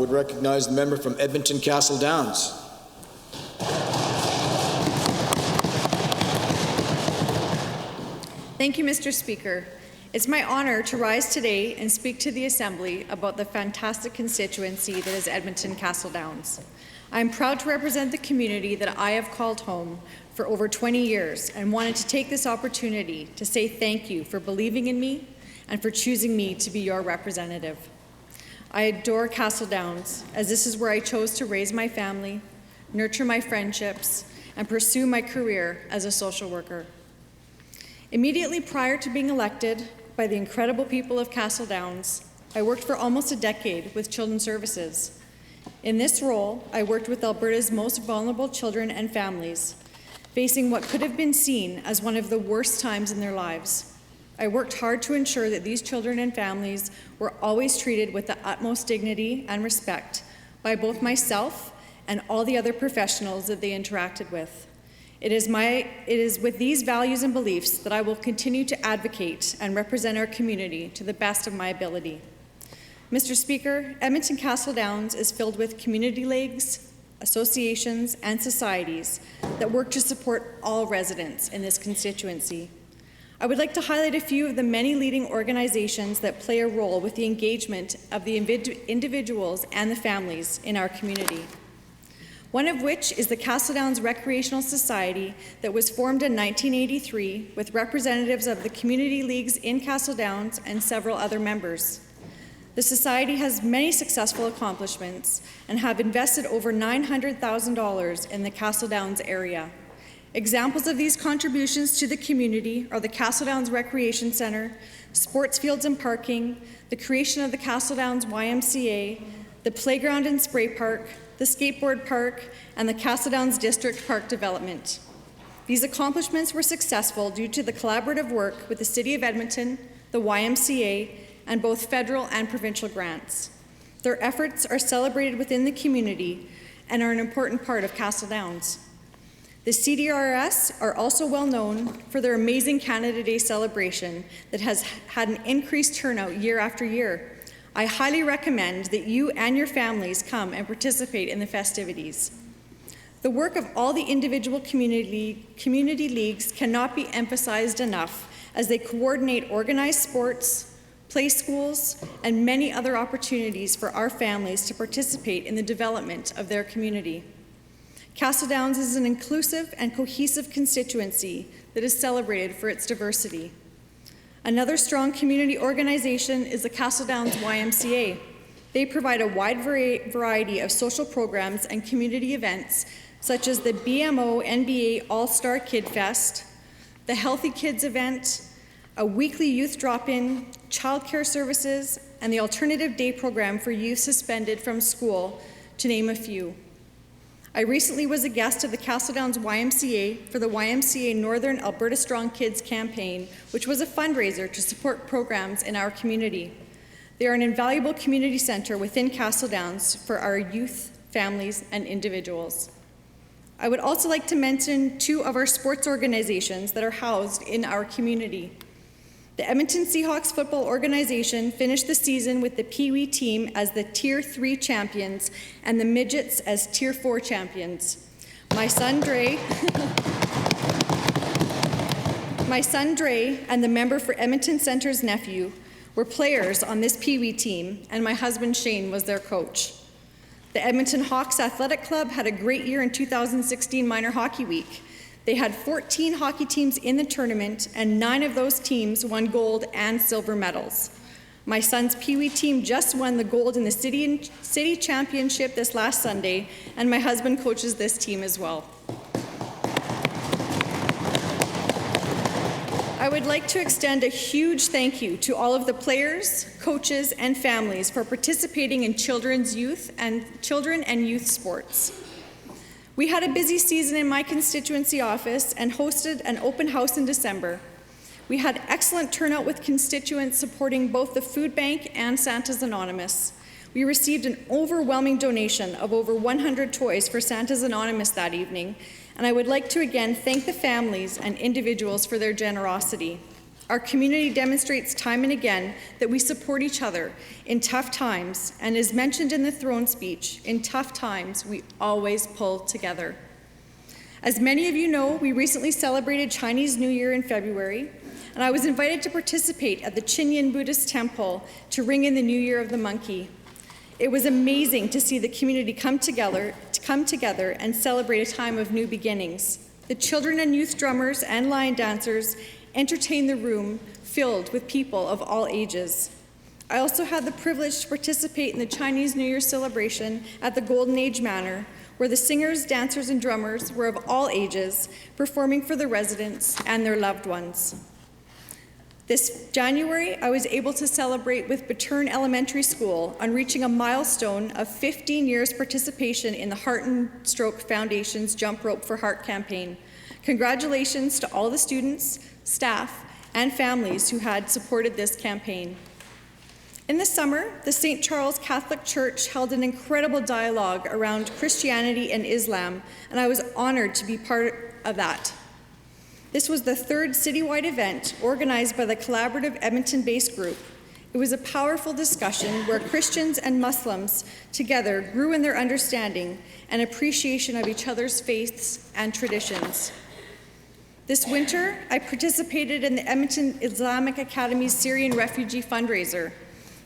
would recognize the member from Edmonton Castle Downs. Thank you, Mr. Speaker. It's my honor to rise today and speak to the Assembly about the fantastic constituency that is Edmonton Castle Downs. I am proud to represent the community that I have called home for over 20 years and wanted to take this opportunity to say thank you for believing in me and for choosing me to be your representative. I adore Castle Downs, as this is where I chose to raise my family, nurture my friendships, and pursue my career as a social worker. Immediately prior to being elected by the incredible people of Castle Downs, I worked for almost a decade with Children's Services. In this role, I worked with Alberta's most vulnerable children and families, facing what could have been seen as one of the worst times in their lives. I worked hard to ensure that these children and families were always treated with the utmost dignity and respect by both myself and all the other professionals that they interacted with. It is with these values and beliefs that I will continue to advocate and represent our community to the best of my ability. Mr. Speaker, Edmonton Castle Downs is filled with community leagues, associations, and societies that work to support all residents in this constituency. I would like to highlight a few of the many leading organizations that play a role with the engagement of the individuals and the families in our community. One of which is the Castle Downs Recreational Society that was formed in 1983 with representatives of the community leagues in Castle Downs and several other members. The Society has many successful accomplishments and have invested over $900,000 in the Castle Downs area. Examples of these contributions to the community are the Castle Downs Recreation Centre, sports fields and parking, the creation of the Castle Downs YMCA, the playground and spray park, the skateboard park, and the Castle Downs District Park development. These accomplishments were successful due to the collaborative work with the City of Edmonton, the YMCA, and both federal and provincial grants. Their efforts are celebrated within the community and are an important part of Castle Downs. The CDRS are also well known for their amazing Canada Day celebration that has had an increased turnout year after year. I highly recommend that you and your families come and participate in the festivities. The work of all the individual community leagues cannot be emphasized enough as they coordinate organized sports, play schools, and many other opportunities for our families to participate in the development of their community. Castle Downs is an inclusive and cohesive constituency that is celebrated for its diversity. Another strong community organization is the Castle Downs YMCA. They provide a wide variety of social programs and community events, such as the BMO NBA All-Star Kid Fest, the Healthy Kids event, a weekly youth drop-in, childcare services, and the alternative day program for youth suspended from school, to name a few. I recently was a guest of the Castle Downs YMCA for the YMCA Northern Alberta Strong Kids campaign, which was a fundraiser to support programs in our community. They are an invaluable community centre within Castle Downs for our youth, families, and individuals. I would also like to mention two of our sports organizations that are housed in our community. The Edmonton Seahawks football organization finished the season with the Pee Wee team as the Tier 3 champions and the Midgets as Tier 4 champions. My son Dre and the member for Edmonton Centre's nephew were players on this Pee Wee team, and my husband Shane was their coach. The Edmonton Hawks Athletic Club had a great year in 2016 Minor Hockey Week. They had 14 hockey teams in the tournament, and 9 of those teams won gold and silver medals. My son's Pee Wee team just won the gold in the city championship this last Sunday, and my husband coaches this team as well. I would like to extend a huge thank you to all of the players, coaches, and families for participating in children and youth sports. We had a busy season in my constituency office and hosted an open house in December. We had excellent turnout with constituents supporting both the food bank and Santa's Anonymous. We received an overwhelming donation of over 100 toys for Santa's Anonymous that evening, and I would like to again thank the families and individuals for their generosity. Our community demonstrates time and again that we support each other in tough times, and as mentioned in the throne speech, in tough times, we always pull together. As many of you know, we recently celebrated Chinese New Year in February, and I was invited to participate at the Qinyan Buddhist Temple to ring in the New Year of the Monkey. It was amazing to see the community come together and celebrate a time of new beginnings. The children and youth drummers and lion dancers entertained the room filled with people of all ages. I also had the privilege to participate in the Chinese New Year celebration at the Golden Age Manor, where the singers, dancers, and drummers were of all ages, performing for the residents and their loved ones. This January, I was able to celebrate with Baturn Elementary School on reaching a milestone of 15 years participation in the Heart and Stroke Foundation's Jump Rope for Heart campaign. Congratulations to all the students, staff, and families who had supported this campaign. In the summer, the St. Charles Catholic Church held an incredible dialogue around Christianity and Islam, and I was honored to be part of that. This was the third citywide event organized by the collaborative Edmonton-based group. It was a powerful discussion where Christians and Muslims together grew in their understanding and appreciation of each other's faiths and traditions. This winter, I participated in the Edmonton Islamic Academy's Syrian refugee fundraiser.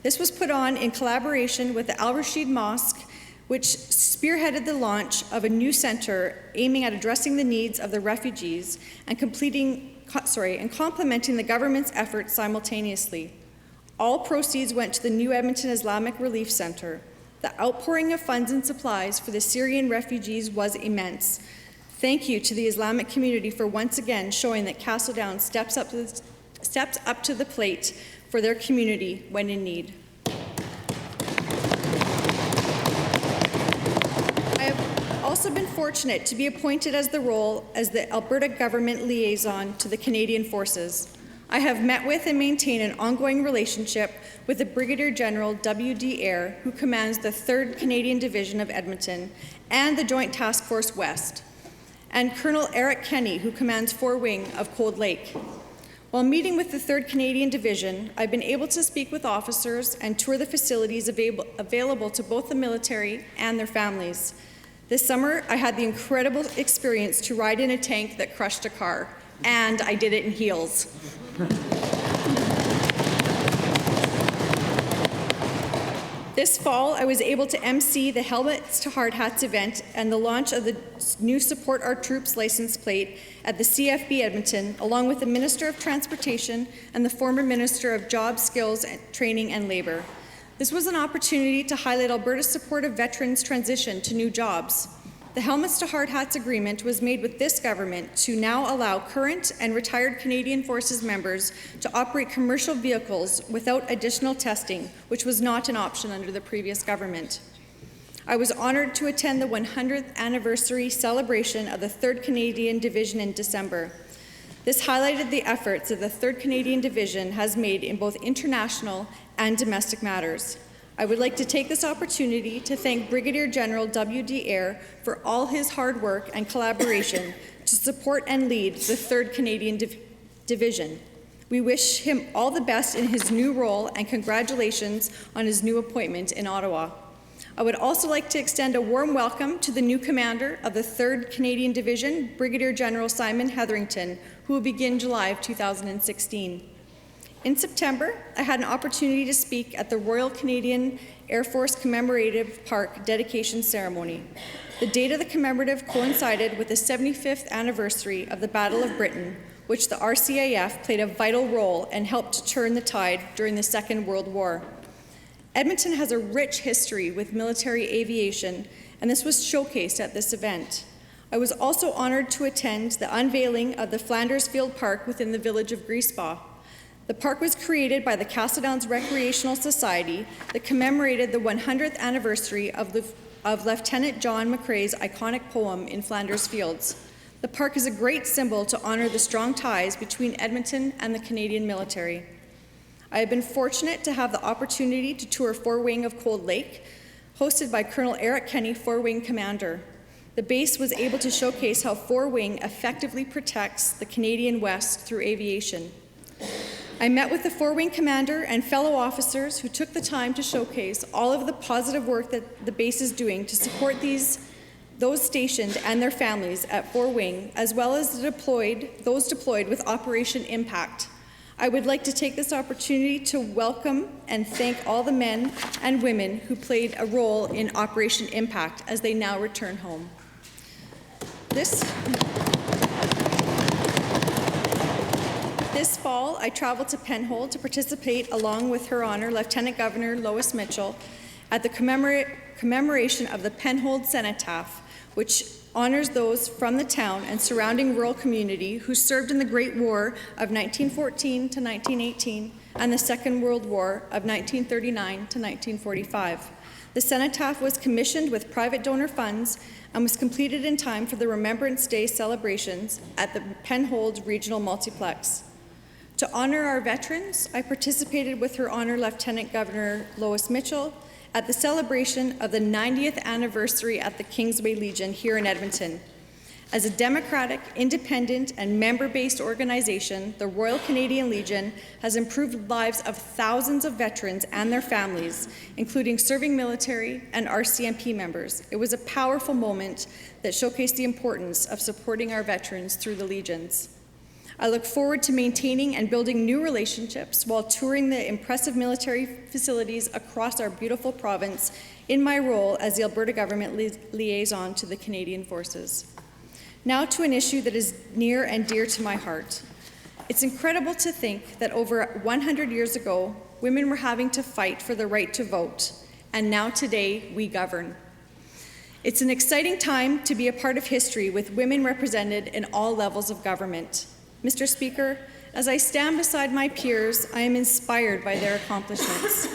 This was put on in collaboration with the Al Rashid Mosque, which spearheaded the launch of a new center aiming at addressing the needs of the refugees and complementing the government's efforts simultaneously. All proceeds went to the new Edmonton Islamic Relief Center. The outpouring of funds and supplies for the Syrian refugees was immense. Thank you to the Islamic community for once again showing that Castle Downs steps up to the plate for their community when in need. Also been fortunate to be appointed as the role as the Alberta Government Liaison to the Canadian Forces. I have met with and maintained an ongoing relationship with the Brigadier General W.D. Eyre, who commands the 3rd Canadian Division of Edmonton and the Joint Task Force West, and Colonel Eric Kenny, who commands 4 Wing of Cold Lake. While meeting with the 3rd Canadian Division, I've been able to speak with officers and tour the facilities available to both the military and their families. This summer, I had the incredible experience to ride in a tank that crushed a car, and I did it in heels. This fall, I was able to MC the Helmets to Hard Hats event and the launch of the new Support Our Troops license plate at the CFB Edmonton, along with the Minister of Transportation and the former Minister of Jobs, Skills, Training and Labour. This was an opportunity to highlight Alberta's support of veterans' transition to new jobs. The Helmets to Hard Hats agreement was made with this government to now allow current and retired Canadian Forces members to operate commercial vehicles without additional testing, which was not an option under the previous government. I was honored to attend the 100th anniversary celebration of the 3rd Canadian Division in December. This highlighted the efforts that the 3rd Canadian Division has made in both international and domestic matters. I would like to take this opportunity to thank Brigadier General W.D. Eyre for all his hard work and collaboration to support and lead the 3rd Canadian Division. We wish him all the best in his new role and congratulations on his new appointment in Ottawa. I would also like to extend a warm welcome to the new commander of the 3rd Canadian Division, Brigadier General Simon Hetherington, who will begin July of 2016. In September, I had an opportunity to speak at the Royal Canadian Air Force Commemorative Park dedication ceremony. The date of the commemorative coincided with the 75th anniversary of the Battle of Britain, which the RCAF played a vital role and helped to turn the tide during the Second World War. Edmonton has a rich history with military aviation, and this was showcased at this event. I was also honored to attend the unveiling of the Flanders Field Park within the village of Griesbach. The park was created by the Castle Downs Recreational Society that commemorated the 100th anniversary of Lieutenant John McCrae's iconic poem in Flanders Fields. The park is a great symbol to honor the strong ties between Edmonton and the Canadian military. I have been fortunate to have the opportunity to tour 4 Wing of Cold Lake, hosted by Colonel Eric Kenny, 4 Wing Commander. The base was able to showcase how 4 Wing effectively protects the Canadian West through aviation. I met with the 4-wing commander and fellow officers who took the time to showcase all of the positive work that the base is doing to support those stationed and their families at 4-wing, as well as those deployed with Operation Impact. I would like to take this opportunity to welcome and thank all the men and women who played a role in Operation Impact as they now return home. This fall, I traveled to Penhold to participate along with Her Honor Lieutenant Governor Lois Mitchell at the commemoration of the Penhold Cenotaph, which honors those from the town and surrounding rural community who served in the Great War of 1914 to 1918 and the Second World War of 1939 to 1945. The cenotaph was commissioned with private donor funds and was completed in time for the Remembrance Day celebrations at the Penhold Regional Multiplex. To honor our veterans, I participated with Her Honor Lieutenant Governor Lois Mitchell at the celebration of the 90th anniversary at the Kingsway Legion here in Edmonton. As a democratic, independent, and member-based organization, the Royal Canadian Legion has improved the lives of thousands of veterans and their families, including serving military and RCMP members. It was a powerful moment that showcased the importance of supporting our veterans through the Legions. I look forward to maintaining and building new relationships while touring the impressive military facilities across our beautiful province in my role as the Alberta Government liaison to the Canadian Forces. Now to an issue that is near and dear to my heart. It's incredible to think that over 100 years ago, women were having to fight for the right to vote, and now today we govern. It's an exciting time to be a part of history with women represented in all levels of government. Mr. Speaker, as I stand beside my peers, I am inspired by their accomplishments.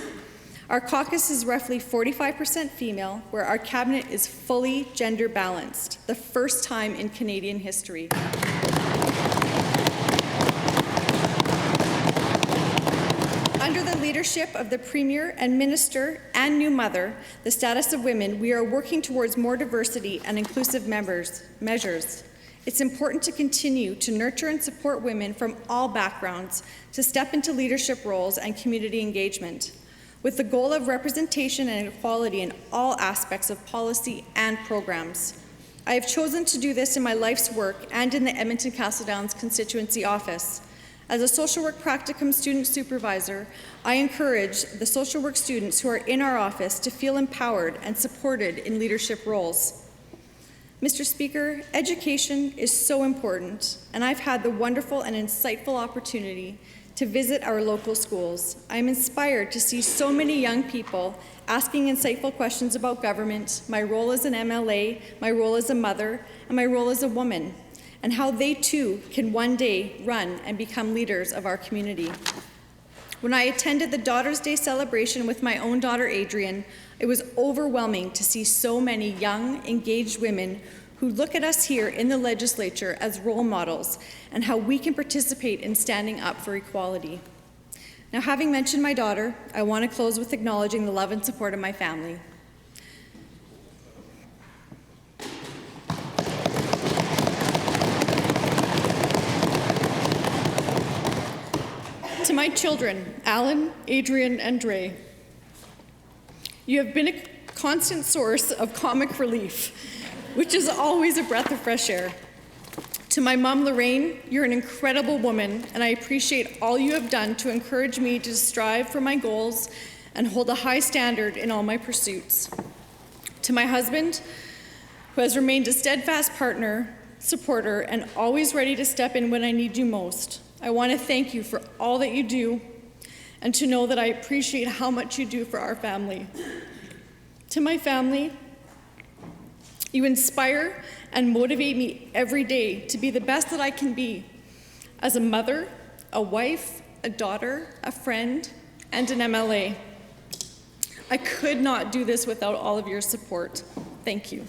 Our caucus is roughly 45% female, where our cabinet is fully gender balanced, the first time in Canadian history. Under the leadership of the Premier and Minister and new mother, the status of women, we are working towards more diversity and inclusive measures. It's important to continue to nurture and support women from all backgrounds to step into leadership roles and community engagement, with the goal of representation and equality in all aspects of policy and programs. I have chosen to do this in my life's work and in the Edmonton Castle Downs constituency office. As a social work practicum student supervisor, I encourage the social work students who are in our office to feel empowered and supported in leadership roles. Mr. Speaker, education is so important, and I've had the wonderful and insightful opportunity to visit our local schools. I am inspired to see so many young people asking insightful questions about government, my role as an MLA, my role as a mother, and my role as a woman, and how they too can one day run and become leaders of our community. When I attended the Daughter's Day celebration with my own daughter, Adrian, it was overwhelming to see so many young, engaged women who look at us here in the legislature as role models and how we can participate in standing up for equality. Now, having mentioned my daughter, I want to close with acknowledging the love and support of my family. To my children, Alan, Adrian, and Dre, you have been a constant source of comic relief, which is always a breath of fresh air. To my mom, Lorraine, you're an incredible woman, and I appreciate all you have done to encourage me to strive for my goals and hold a high standard in all my pursuits. To my husband, who has remained a steadfast partner, supporter, and always ready to step in when I need you most, I want to thank you for all that you do, and to know that I appreciate how much you do for our family. To my family, you inspire and motivate me every day to be the best that I can be as a mother, a wife, a daughter, a friend, and an MLA. I could not do this without all of your support. Thank you.